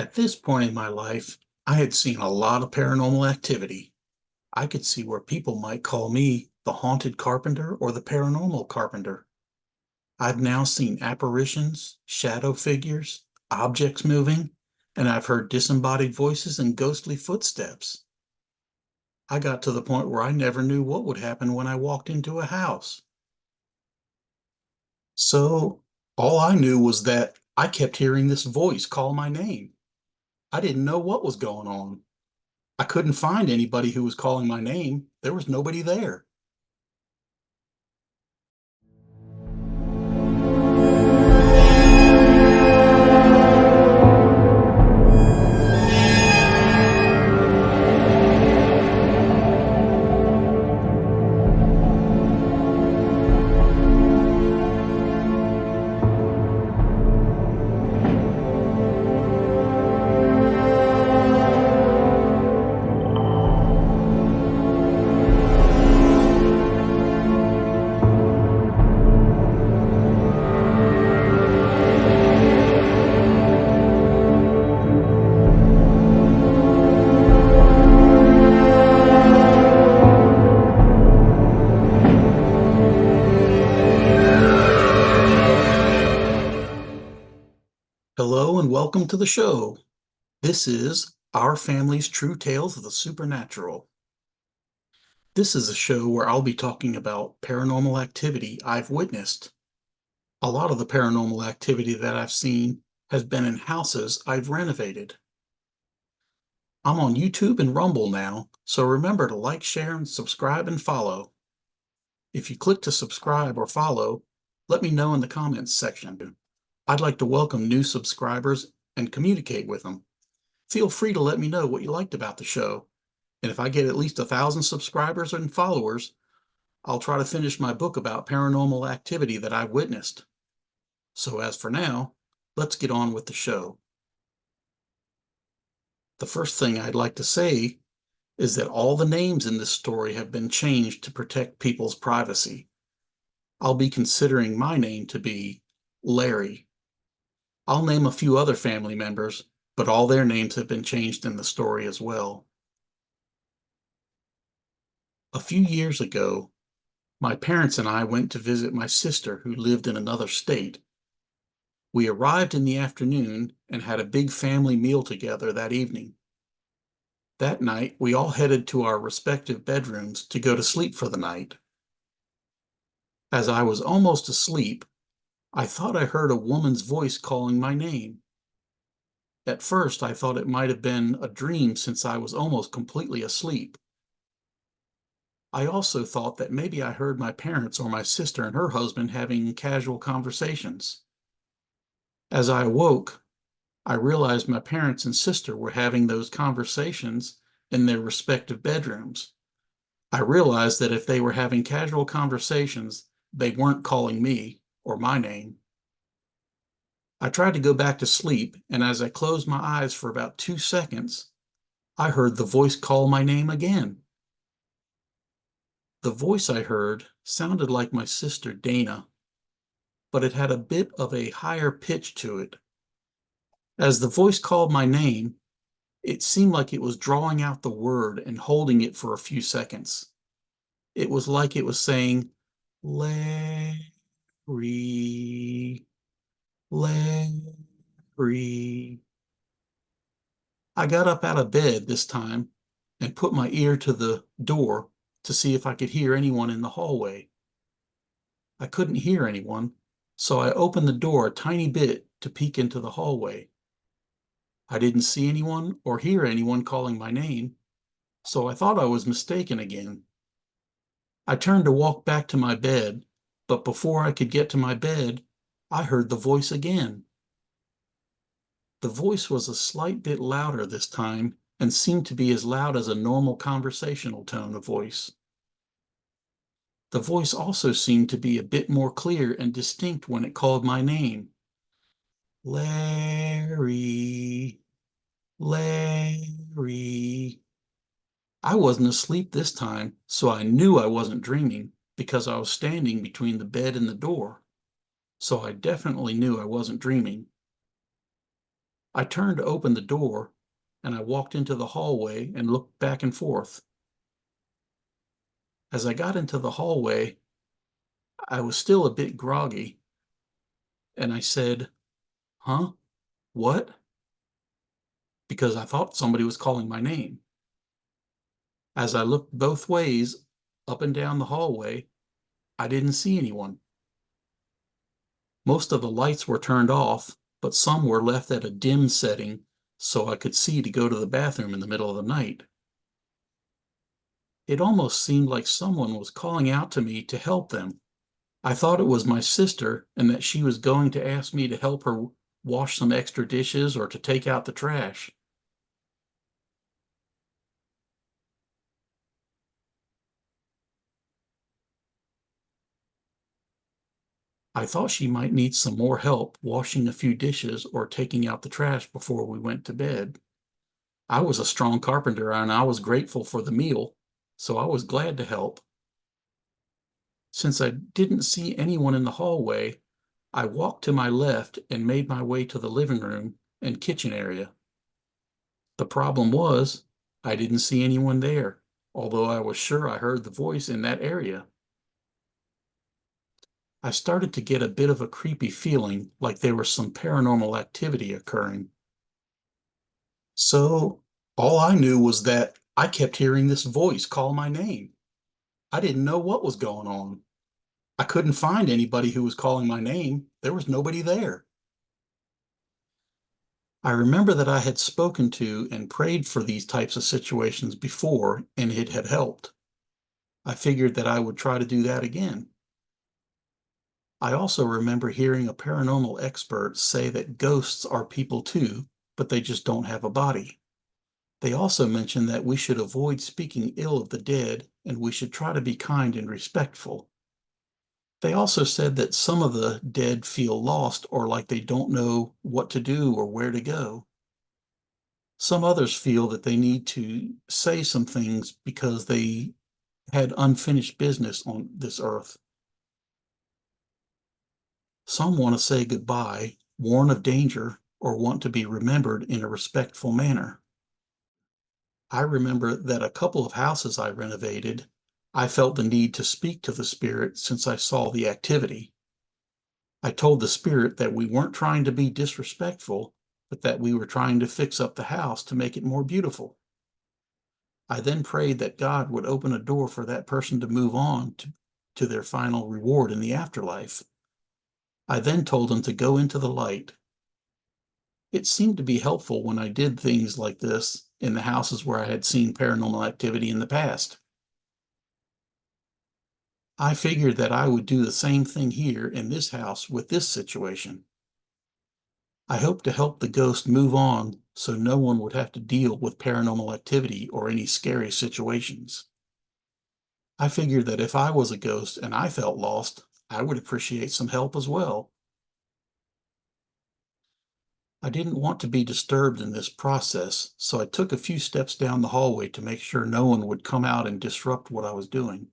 At this point in my life, I had seen a lot of paranormal activity. I could see where people might call me the haunted carpenter or the paranormal carpenter. I've now seen apparitions, shadow figures, objects moving, and I've heard disembodied voices and ghostly footsteps. I got to the point where I never knew what would happen when I walked into a house. So all I knew was that I kept hearing this voice call my name. I didn't know what was going on. I couldn't find anybody who was calling my name. There was nobody there. Hello and welcome to the show. This is Our Family's True Tales of the Supernatural. This is a show where I'll be talking about paranormal activity I've witnessed. A lot of the paranormal activity that I've seen has been in houses I've renovated. I'm on YouTube and Rumble now, so remember to like, share, and subscribe and follow. If you click to subscribe or follow, let me know in the comments section. I'd like to welcome new subscribers and communicate with them. Feel free to let me know what you liked about the show. And if I get at least 1,000 subscribers and followers, I'll try to finish my book about paranormal activity that I've witnessed. So as for now, let's get on with the show. The first thing I'd like to say is that all the names in this story have been changed to protect people's privacy. I'll be considering my name to be Larry. I'll name a few other family members, but all their names have been changed in the story as well. A few years ago, my parents and I went to visit my sister who lived in another state. We arrived in the afternoon and had a big family meal together that evening. That night, we all headed to our respective bedrooms to go to sleep for the night. As I was almost asleep, I thought I heard a woman's voice calling my name. At first, I thought it might have been a dream since I was almost completely asleep. I also thought that maybe I heard my parents or my sister and her husband having casual conversations. As I awoke, I realized my parents and sister were having those conversations in their respective bedrooms. I realized that if they were having casual conversations, they weren't calling me or my name. I tried to go back to sleep, and as I closed my eyes for about 2 seconds, I heard the voice call my name again. The voice I heard sounded like my sister Dana, but it had a bit of a higher pitch to it. As the voice called my name, it seemed like it was drawing out the word and holding it for a few seconds. It was like it was saying, Larry, Larry. I got up out of bed this time and put my ear to the door to see if I could hear anyone in the hallway. I couldn't hear anyone, so I opened the door a tiny bit to peek into the hallway. I didn't see anyone or hear anyone calling my name, so I thought I was mistaken again. I turned to walk back to my bed, but before I could get to my bed, I heard the voice again. The voice was a slight bit louder this time and seemed to be as loud as a normal conversational tone of voice. The voice also seemed to be a bit more clear and distinct when it called my name. Larry, Larry. I wasn't asleep this time, so I knew I wasn't dreaming because I was standing between the bed and the door. So I definitely knew I wasn't dreaming. I turned to open the door, and I walked into the hallway and looked back and forth. As I got into the hallway, I was still a bit groggy, and I said, "Huh? What?" Because I thought somebody was calling my name. As I looked both ways, up and down the hallway, I didn't see anyone. Most of the lights were turned off, but some were left at a dim setting so I could see to go to the bathroom in the middle of the night. It almost seemed like someone was calling out to me to help them. I thought it was my sister and that she was going to ask me to help her wash some extra dishes or to take out the trash. I thought she might need some more help washing a few dishes or taking out the trash before we went to bed. I was a strong carpenter and I was grateful for the meal, so I was glad to help. Since I didn't see anyone in the hallway, I walked to my left and made my way to the living room and kitchen area. The problem was, I didn't see anyone there, although I was sure I heard the voice in that area. I started to get a bit of a creepy feeling like there was some paranormal activity occurring. So all I knew was that I kept hearing this voice call my name. I didn't know what was going on. I couldn't find anybody who was calling my name. There was nobody there. I remember that I had spoken to and prayed for these types of situations before, and it had helped. I figured that I would try to do that again. I also remember hearing a paranormal expert say that ghosts are people too, but they just don't have a body. They also mentioned that we should avoid speaking ill of the dead and we should try to be kind and respectful. They also said that some of the dead feel lost or like they don't know what to do or where to go. Some others feel that they need to say some things because they had unfinished business on this earth. Some want to say goodbye, warn of danger, or want to be remembered in a respectful manner. I remember that a couple of houses I renovated, I felt the need to speak to the spirit since I saw the activity. I told the spirit that we weren't trying to be disrespectful, but that we were trying to fix up the house to make it more beautiful. I then prayed that God would open a door for that person to move on to their final reward in the afterlife. I then told them to go into the light. It seemed to be helpful when I did things like this in the houses where I had seen paranormal activity in the past. I figured that I would do the same thing here in this house with this situation. I hope to help the ghost move on so no one would have to deal with paranormal activity or any scary situations. I figured that if I was a ghost and I felt lost, I would appreciate some help as well. I didn't want to be disturbed in this process, so I took a few steps down the hallway to make sure no one would come out and disrupt what I was doing.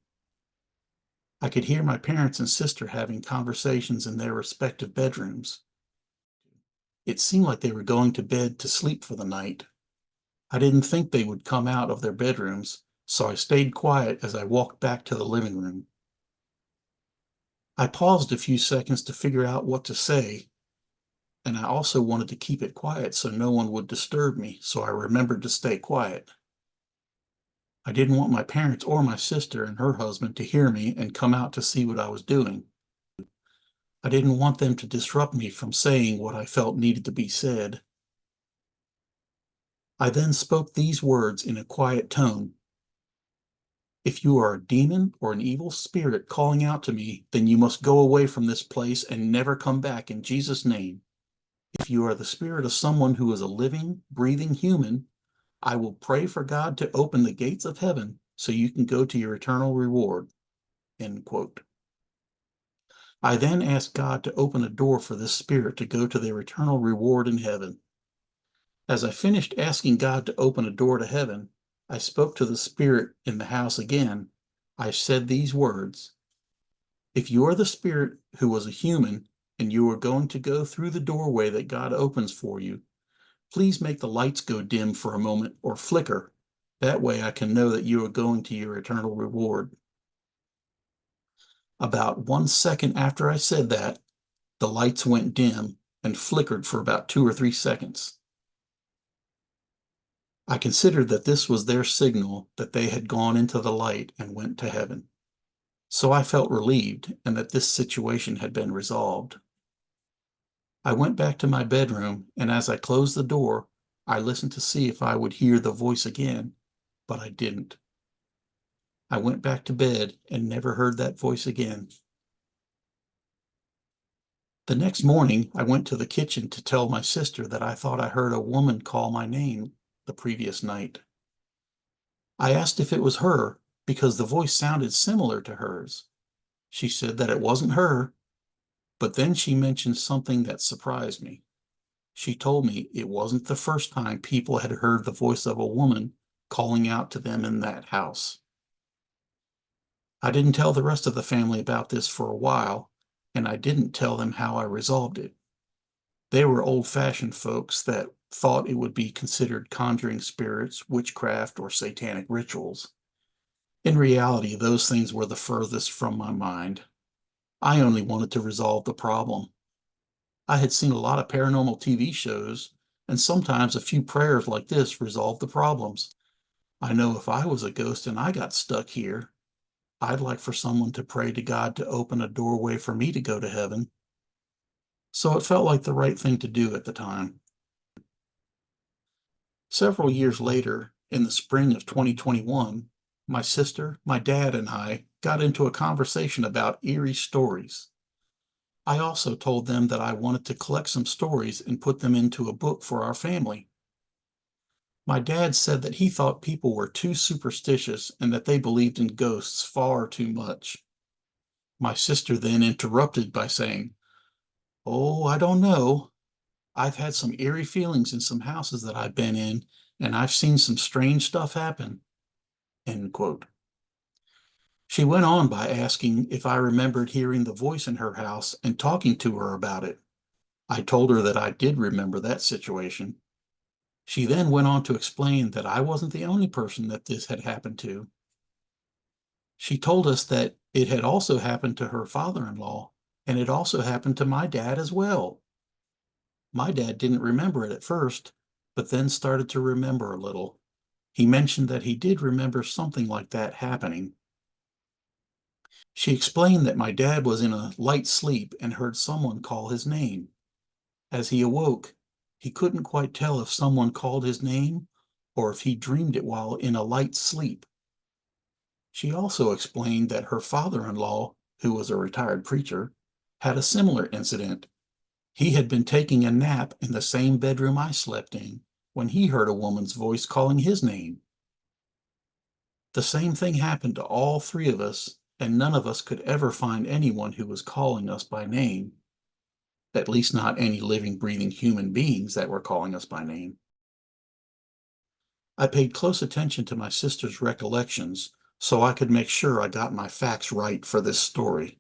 I could hear my parents and sister having conversations in their respective bedrooms. It seemed like they were going to bed to sleep for the night. I didn't think they would come out of their bedrooms, so I stayed quiet as I walked back to the living room. I paused a few seconds to figure out what to say, and I also wanted to keep it quiet so no one would disturb me, so I remembered to stay quiet. I didn't want my parents or my sister and her husband to hear me and come out to see what I was doing. I didn't want them to disrupt me from saying what I felt needed to be said. I then spoke these words in a quiet tone. If you are a demon or an evil spirit calling out to me, then you must go away from this place and never come back in Jesus' name. If you are the spirit of someone who is a living, breathing human, I will pray for God to open the gates of heaven so you can go to your eternal reward. End quote. I then asked God to open a door for this spirit to go to their eternal reward in heaven. As I finished asking God to open a door to heaven, I spoke to the spirit in the house again. I said these words: if you are the spirit who was a human and you are going to go through the doorway that God opens for you, Please make the lights go dim for a moment or flicker. That way I can know that you are going to your eternal reward." About 1 second after I said that, the lights went dim and flickered for about 2 or 3 seconds. I considered that this was their signal that they had gone into the light and went to heaven. So I felt relieved and that this situation had been resolved. I went back to my bedroom, and as I closed the door, I listened to see if I would hear the voice again, but I didn't. I went back to bed and never heard that voice again. The next morning, I went to the kitchen to tell my sister that I thought I heard a woman call my name the previous night. I asked if it was her because the voice sounded similar to hers. She said that it wasn't her, but then she mentioned something that surprised me. She told me it wasn't the first time people had heard the voice of a woman calling out to them in that house. I didn't tell the rest of the family about this for a while, and I didn't tell them how I resolved it. They were old-fashioned folks that thought it would be considered conjuring spirits, witchcraft, or satanic rituals. In reality, those things were the furthest from my mind. I only wanted to resolve the problem. I had seen a lot of paranormal TV shows, and sometimes a few prayers like this resolved the problems. I know if I was a ghost and I got stuck here, I'd like for someone to pray to God to open a doorway for me to go to heaven. So it felt like the right thing to do at the time. Several years later, in the spring of 2021, my sister, my dad, and I got into a conversation about eerie stories. I also told them that I wanted to collect some stories and put them into a book for our family. My dad said that he thought people were too superstitious and that they believed in ghosts far too much. My sister then interrupted by saying, "Oh, I don't know. I've had some eerie feelings in some houses that I've been in, and I've seen some strange stuff happen." End quote. She went on by asking if I remembered hearing the voice in her house and talking to her about it. I told her that I did remember that situation. She then went on to explain that I wasn't the only person that this had happened to. She told us that it had also happened to her father-in-law, and it also happened to my dad as well. My dad didn't remember it at first, but then started to remember a little. He mentioned that he did remember something like that happening. She explained that my dad was in a light sleep and heard someone call his name. As he awoke, he couldn't quite tell if someone called his name or if he dreamed it while in a light sleep. She also explained that her father-in-law, who was a retired preacher, had a similar incident. He had been taking a nap in the same bedroom I slept in when he heard a woman's voice calling his name. The same thing happened to all three of us, and none of us could ever find anyone who was calling us by name. At least not any living, breathing human beings that were calling us by name. I paid close attention to my sister's recollections so I could make sure I got my facts right for this story.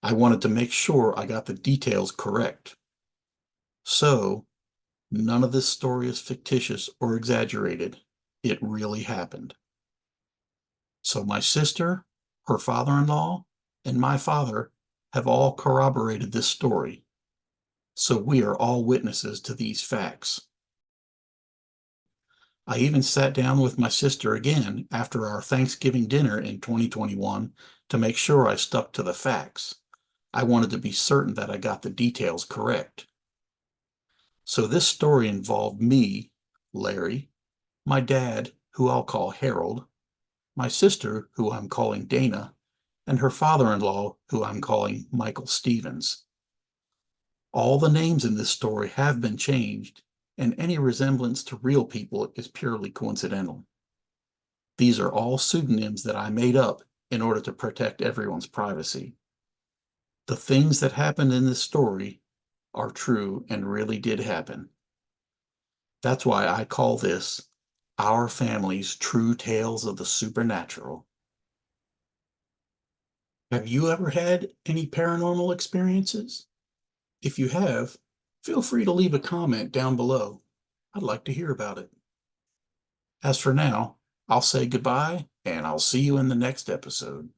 I wanted to make sure I got the details correct. So, none of this story is fictitious or exaggerated. It really happened. So my sister, her father-in-law, and my father have all corroborated this story. So we are all witnesses to these facts. I even sat down with my sister again after our Thanksgiving dinner in 2021 to make sure I stuck to the facts. I wanted to be certain that I got the details correct. So this story involved me, Larry, my dad, who I'll call Harold, my sister, who I'm calling Dana, and her father-in-law, who I'm calling Michael Stevens. All the names in this story have been changed, and any resemblance to real people is purely coincidental. These are all pseudonyms that I made up in order to protect everyone's privacy. The things that happened in this story are true and really did happen. That's why I call this our family's true tales of the supernatural. Have you ever had any paranormal experiences? If you have, feel free to leave a comment down below. I'd like to hear about it. As for now, I'll say goodbye and I'll see you in the next episode.